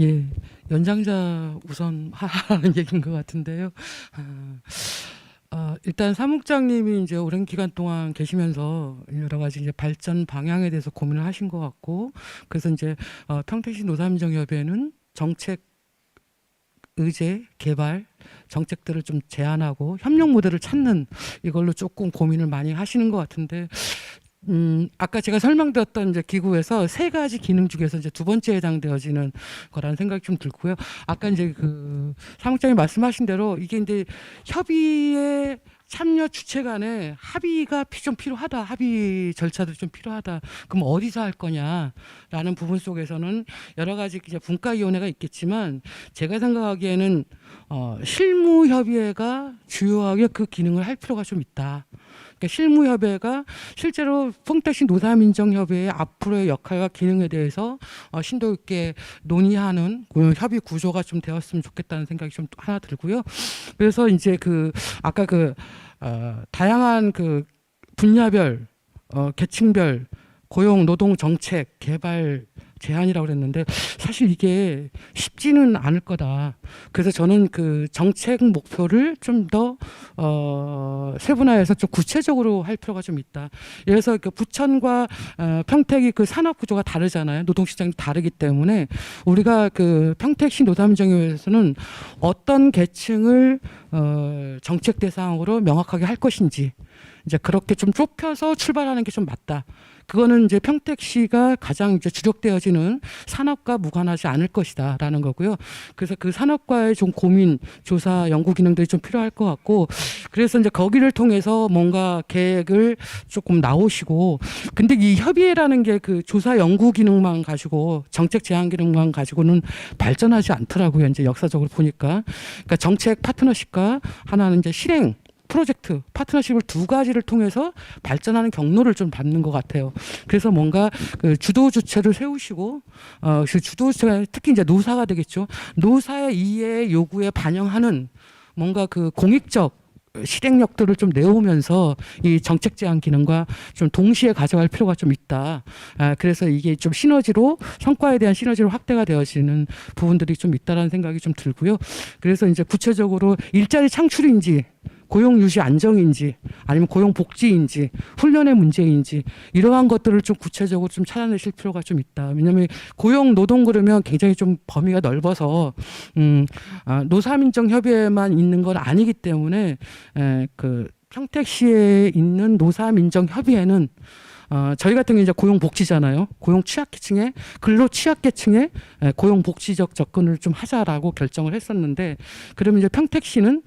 예, 연장자 우선 하라는 얘기인 것 같은데요. 일단 사무국장님이 이제 오랜 기간 동안 계시면서 여러 가지 이제 발전 방향에 대해서 고민을 하신 것 같고, 그래서 이제 평택시 노사민정협의회는 정책 의제 개발 정책들을 좀 제안하고 협력 모델을 찾는 이걸로 조금 고민을 많이 하시는 것 같은데, 아까 제가 설명드렸던 이제 기구에서 세 가지 기능 중에서 이제 두 번째에 해당되어지는 거라는 생각이 좀 들고요. 아까 이제 그 사무장님 말씀하신 대로 이게 이제 협의에 참여 주체 간에 합의가 좀 필요하다. 합의 절차도 좀 필요하다. 그럼 어디서 할 거냐라는 부분 속에서는 여러 가지 이제 분과위원회가 있겠지만 제가 생각하기에는 실무협의회가 주요하게 그 기능을 할 필요가 좀 있다. 그러니까 실무협의회가 실제로 평택시 노사민정협의회의 앞으로의 역할과 기능에 대해서 심도 있게 논의하는 협의 구조가 좀 되었으면 좋겠다는 생각이 좀 하나 들고요. 그래서 이제 그 아까 그 다양한 그 분야별 계층별 고용 노동 정책 개발 제한이라고 그랬는데 사실 이게 쉽지는 않을 거다. 그래서 저는 그 정책 목표를 좀 더 세분화해서 좀 구체적으로 할 필요가 좀 있다. 예를 들어서 그 부천과 평택이 그 산업 구조가 다르잖아요. 노동 시장이 다르기 때문에 우리가 그 평택시 노사민정협의회에서는 어떤 계층을 정책 대상으로 명확하게 할 것인지 이제 그렇게 좀 좁혀서 출발하는 게 좀 맞다. 그거는 이제 평택시가 가장 이제 주력되어지는 산업과 무관하지 않을 것이다라는 거고요. 그래서 그 산업과의 좀 고민, 조사, 연구 기능들이 좀 필요할 것 같고, 그래서 이제 거기를 통해서 뭔가 계획을 조금 나오시고, 근데 이 협의회라는 게 그 조사 연구 기능만 가지고 정책 제안 기능만 가지고는 발전하지 않더라고요. 이제 역사적으로 보니까, 그러니까 정책 파트너십과 하나는 이제 실행 프로젝트, 파트너십을 두 가지를 통해서 발전하는 경로를 좀 밟는 것 같아요. 그래서 뭔가 그 주도 주체를 세우시고, 그 주도 주체가 특히 이제 노사가 되겠죠. 노사의 이해 요구에 반영하는 뭔가 그 공익적 실행력들을 좀 내오면서 이 정책 제안 기능과 좀 동시에 가져갈 필요가 좀 있다. 그래서 이게 좀 시너지로 성과에 대한 시너지로 확대가 되어지는 부분들이 좀 있다라는 생각이 좀 들고요. 그래서 이제 구체적으로 일자리 창출인지 고용 유지 안정인지 아니면 고용 복지인지 훈련의 문제인지 이러한 것들을 좀 구체적으로 좀 찾아내실 필요가 좀 있다. 왜냐하면 고용 노동 그러면 굉장히 좀 범위가 넓어서 노사민정협의회만 있는 건 아니기 때문에 그 평택시에 있는 노사민정협의회는 저희 같은 경우 이제 고용복지잖아요. 고용 취약계층에 근로 취약계층에 고용복지적 접근을 좀 하자라고 결정을 했었는데, 그러면 이제 평택시는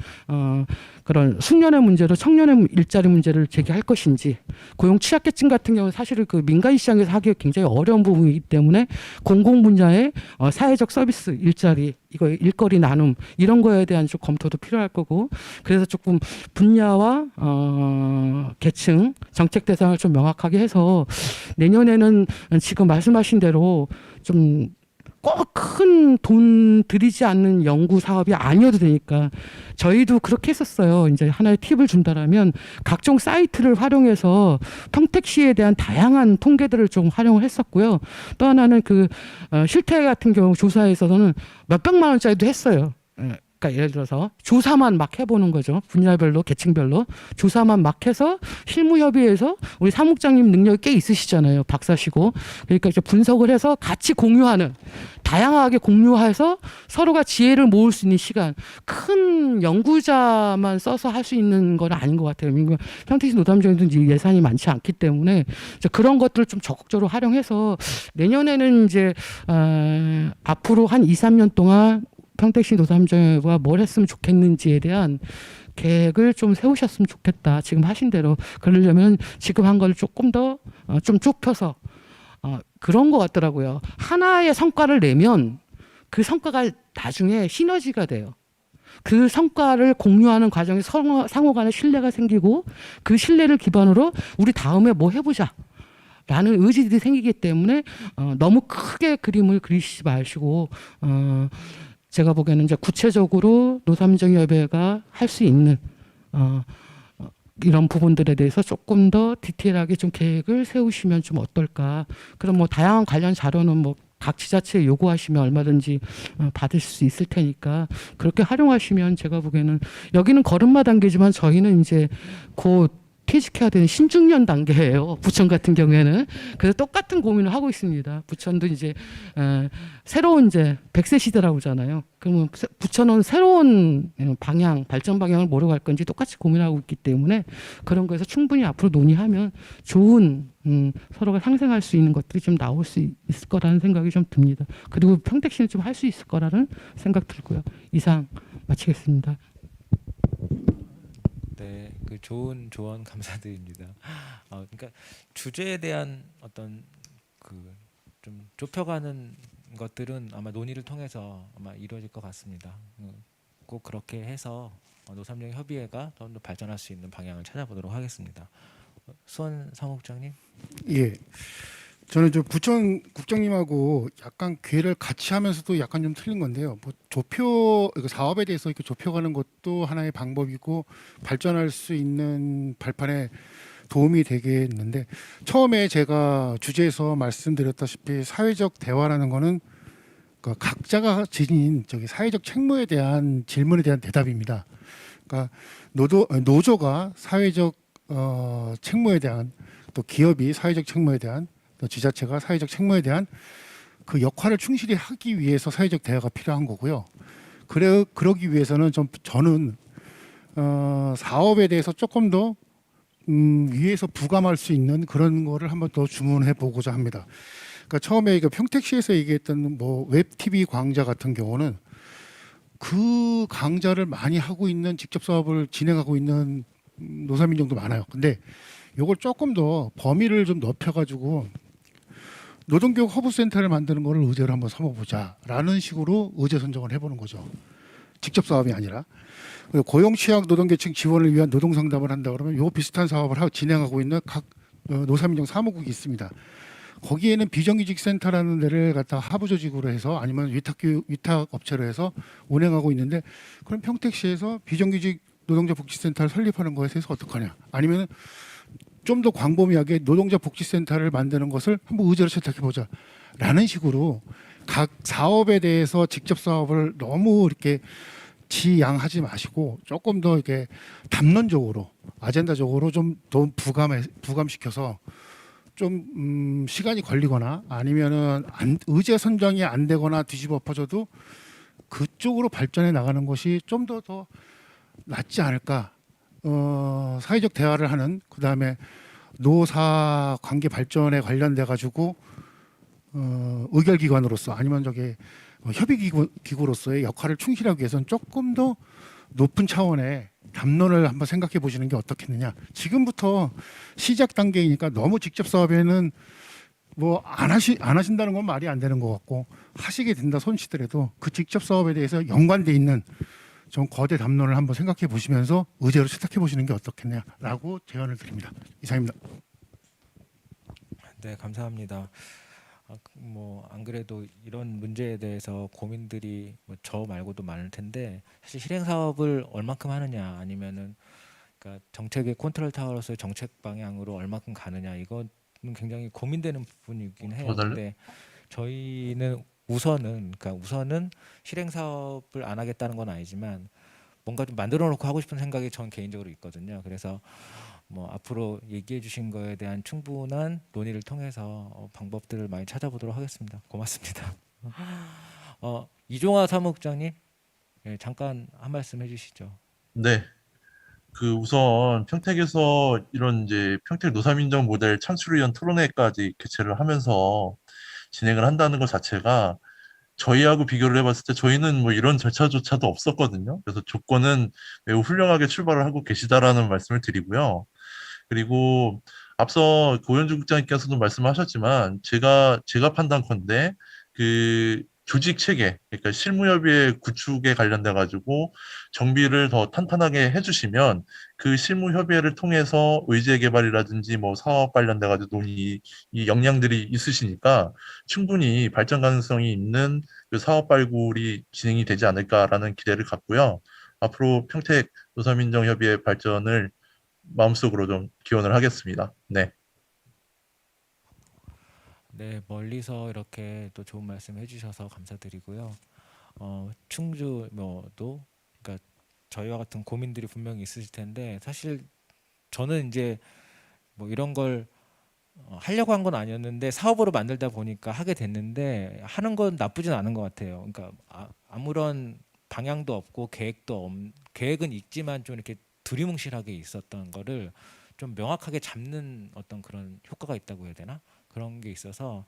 그런 숙련의 문제로 청년의 일자리 문제를 제기할 것인지, 고용 취약계층 같은 경우는 사실은 그 민간 시장에서 하기가 굉장히 어려운 부분이기 때문에 공공 분야의 사회적 서비스 일자리 이거 일거리 나눔 이런 거에 대한 좀 검토도 필요할 거고, 그래서 조금 분야와 계층 정책 대상을 좀 명확하게 해서 내년에는 지금 말씀하신 대로 좀 꼭 큰 돈 들이지 않는 연구 사업이 아니어도 되니까 저희도 그렇게 했었어요. 이제 하나의 팁을 준다라면 각종 사이트를 활용해서 평택시에 대한 다양한 통계들을 좀 활용을 했었고요. 또 하나는 그 실태 같은 경우 조사에 있어서는 몇백만 원짜리도 했어요. 그러니까 예를 들어서 조사만 막 해보는 거죠. 분야별로 계층별로 조사만 막 해서 실무협의회에서 우리 사무국장님 능력이 꽤 있으시잖아요. 박사시고. 그러니까 이제 분석을 해서 같이 공유하는, 다양하게 공유해서 서로가 지혜를 모을 수 있는 시간. 큰 연구자만 써서 할 수 있는 건 아닌 것 같아요. 평택시 노담정에도 예산이 많지 않기 때문에 이제 그런 것들을 좀 적극적으로 활용해서 내년에는 이제 앞으로 한 2, 3년 동안 평택시 노사민정협의회가 뭘 했으면 좋겠는지에 대한 계획을 좀 세우셨으면 좋겠다. 지금 하신 대로. 그러려면 지금 한 걸 조금 더 좀 좁혀서 그런 것 같더라고요. 하나의 성과를 내면 그 성과가 나중에 시너지가 돼요. 그 성과를 공유하는 과정에 상호 간의 신뢰가 생기고 그 신뢰를 기반으로 우리 다음에 뭐 해보자 라는 의지들이 생기기 때문에 너무 크게 그림을 그리시지 마시고 제가 보기에는 이제 구체적으로 노사민정협의회가 할 수 있는 이런 부분들에 대해서 조금 더 디테일하게 좀 계획을 세우시면 좀 어떨까. 그럼 뭐 다양한 관련 자료는 뭐 각 지자체에 요구하시면 얼마든지 받으실 수 있을 테니까 그렇게 활용하시면 제가 보기에는 여기는 걸음마 단계지만 저희는 이제 곧 퇴직해야 되는 신중년 단계예요. 부천 같은 경우에는. 그래서 똑같은 고민을 하고 있습니다. 부천도 이제 새로운 이제 100세 시대라고 하잖아요. 그러면 부천은 새로운 방향, 발전 방향을 뭐로 갈 건지 똑같이 고민하고 있기 때문에 그런 거에서 충분히 앞으로 논의하면 좋은 서로가 상생할 수 있는 것들이 좀 나올 수 있을 거라는 생각이 좀 듭니다. 그리고 평택시는 좀 할 수 있을 거라는 생각 들고요. 이상 마치겠습니다. 네, 그 좋은 조언 감사드립니다. 그러니까 주제에 대한 어떤 그 좀 좁혀가는 것들은 아마 논의를 통해서 아마 이루어질 것 같습니다. 꼭 그렇게 해서 노삼령 협의회가 좀 더 발전할 수 있는 방향을 찾아보도록 하겠습니다. 수원 사무국장님. 예. 저는 저 부천 국장님하고 약간 궤를 같이 하면서도 약간 좀 틀린 건데요. 뭐 이거 사업에 대해서 이렇게 좁혀가는 것도 하나의 방법이고 발전할 수 있는 발판에 도움이 되겠는데 처음에 제가 주제에서 말씀드렸다시피 사회적 대화라는 거는 그 각자가 지닌 저기 사회적 책무에 대한 질문에 대한 대답입니다. 그러니까 노조가 사회적 책무에 대한 또 기업이 사회적 책무에 대한 또 지자체가 사회적 책무에 대한 그 역할을 충실히 하기 위해서 사회적 대화가 필요한 거고요. 그러기 위해서는 저는 사업에 대해서 조금 더 위에서 부감할 수 있는 그런 거를 한번 더 주문해 보고자 합니다. 그러니까 처음에 그 평택시에서 얘기했던 뭐 웹TV 강좌 같은 경우는 그 강좌를 많이 하고 있는 직접 사업을 진행하고 있는 노사민정도 많아요. 근데 요걸 조금 더 범위를 좀 넓혀가지고 노동교육 허브센터를 만드는 거를 의제로 한번 삼아보자라는 식으로 의제 선정을 해보는 거죠. 직접 사업이 아니라. 고용 취약 노동계층 지원을 위한 노동 상담을 한다 그러면 요 비슷한 사업을 진행하고 있는 각 노사민정 사무국이 있습니다. 거기에는 비정규직 센터라는 데를 갖다가 하부 조직으로 해서 아니면 위탁 업체로 해서 운행하고 있는데 그럼 평택시에서 비정규직 노동자 복지센터를 설립하는 것에 대해서 어떡하냐? 아니면 좀 더 광범위하게 노동자 복지센터를 만드는 것을 한번 의제로 채택해 보자라는 식으로 각 사업에 대해서 직접 사업을 너무 이렇게 지양하지 마시고 조금 더 이렇게 담론적으로 아젠다적으로 좀 더 부감시켜서 좀 시간이 걸리거나 아니면은 의제 선정이 안 되거나 뒤집어 엎어져도 그쪽으로 발전해 나가는 것이 좀 더 낫지 않을까. 사회적 대화를 하는 그다음에 노사 관계 발전에 관련돼 가지고 의결 기관으로서 아니면 협의 기구로서의 역할을 충실하기 위해서는 조금 더 높은 차원의 담론을 한번 생각해 보시는 게 어떻겠느냐. 지금부터 시작 단계이니까 너무 직접 사업에는 뭐 안 하신다는 건 말이 안 되는 것 같고 하시게 된다 손치더라도 그 직접 사업에 대해서 연관돼 있는 좀 거대 담론을 한번 생각해 보시면서 의제로 채택해 보시는 게 어떻겠냐라고 제안을 드립니다. 이상입니다. 네, 감사합니다. 뭐 안 그래도 이런 문제에 대해서 고민들이 저 말고도 많을 텐데 사실 실행 사업을 얼만큼 하느냐 아니면은 그러니까 정책의 컨트롤 타워로서의 정책 방향으로 얼만큼 가느냐 이건 굉장히 고민되는 부분이긴 해요. 근데 저희는 우선은 실행 사업을 안 하겠다는 건 아니지만 뭔가 좀 만들어 놓고 하고 싶은 생각이 전 개인적으로 있거든요. 그래서 뭐 앞으로 얘기해 주신 거에 대한 충분한 논의를 통해서 방법들을 많이 찾아보도록 하겠습니다. 고맙습니다. 이종화 사무국장님, 예, 잠깐 한 말씀 해주시죠. 네. 그 우선 평택에서 이런 이제 평택 노사민정 모델 창출을 위한 토론회까지 개최를 하면서 진행을 한다는 것 자체가 저희하고 비교를 해봤을 때 저희는 뭐 이런 절차조차도 없었거든요. 그래서 조건은 매우 훌륭하게 출발을 하고 계시다라는 말씀을 드리고요. 그리고 앞서 고현주 국장님께서도 말씀하셨지만 제가 판단컨대 그 조직 체계, 그러니까 실무협의회 구축에 관련돼 가지고 정비를 더 탄탄하게 해주시면 그 실무협의회를 통해서 의제 개발이라든지 뭐 사업 관련돼 가지고 논의 이 역량들이 있으시니까 충분히 발전 가능성이 있는 그 사업 발굴이 진행이 되지 않을까라는 기대를 갖고요. 앞으로 평택 노사민정협의회 발전을 마음속으로 좀 기원을 하겠습니다. 네. 네, 멀리서 이렇게 또 좋은 말씀 해주셔서 감사드리고요. 충주 뭐도 그러니까 저희와 같은 고민들이 분명히 있으실 텐데 사실 저는 이제 뭐 이런 걸 하려고 한 건 아니었는데 사업으로 만들다 보니까 하게 됐는데 하는 건 나쁘진 않은 것 같아요. 그러니까 아무런 방향도 없고 계획은 있지만 좀 이렇게 두리뭉실하게 있었던 거를 좀 명확하게 잡는 어떤 그런 효과가 있다고 해야 되나? 그런 게 있어서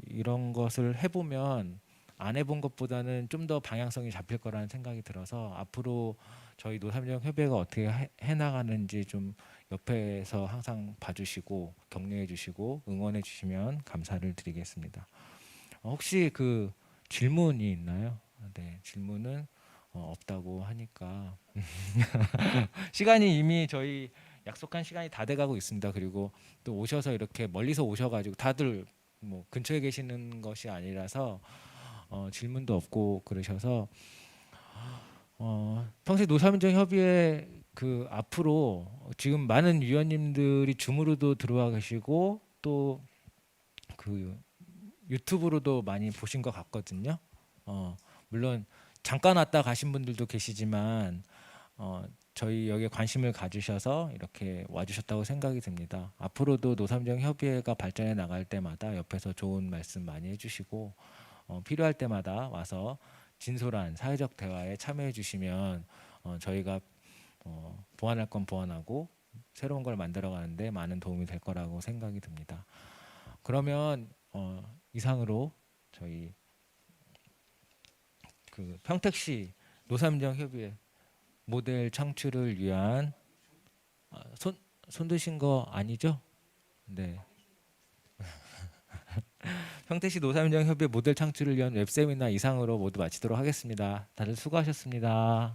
이런 것을 해보면 안 해본 것보다는 좀 더 방향성이 잡힐 거라는 생각이 들어서 앞으로 저희 노삼정 협의회가 어떻게 해나가는지 좀 옆에서 항상 봐주시고 격려해 주시고 응원해 주시면 감사를 드리겠습니다. 혹시 그 질문이 있나요? 네, 질문은 없다고 하니까 시간이 이미 저희 약속한 시간이 다 돼가고 있습니다. 그리고 또 오셔서 이렇게 멀리서 오셔가지고 다들 뭐 근처에 계시는 것이 아니라서 질문도 없고 그러셔서 평소에 노사민정 협의회 그 앞으로 지금 많은 위원님들이 줌으로도 들어와 계시고 또 그 유튜브로도 많이 보신 것 같거든요. 물론 잠깐 왔다 가신 분들도 계시지만 저희 여기에 관심을 가주셔서 이렇게 와주셨다고 생각이 듭니다. 앞으로도 노삼정 협의회가 발전해 나갈 때마다 옆에서 좋은 말씀 많이 해주시고 필요할 때마다 와서 진솔한 사회적 대화에 참여해 주시면 저희가 보완할 건 보완하고 새로운 걸 만들어가는데 많은 도움이 될 거라고 생각이 듭니다. 그러면 이상으로 저희 그 평택시 노삼정 협의회 모델 창출을 위한 손 드신 거 아니죠? 네. 평택시 노삼정 협의회 모델 창출을 위한 웹세미나 이상으로 모두 마치도록 하겠습니다. 다들 수고하셨습니다.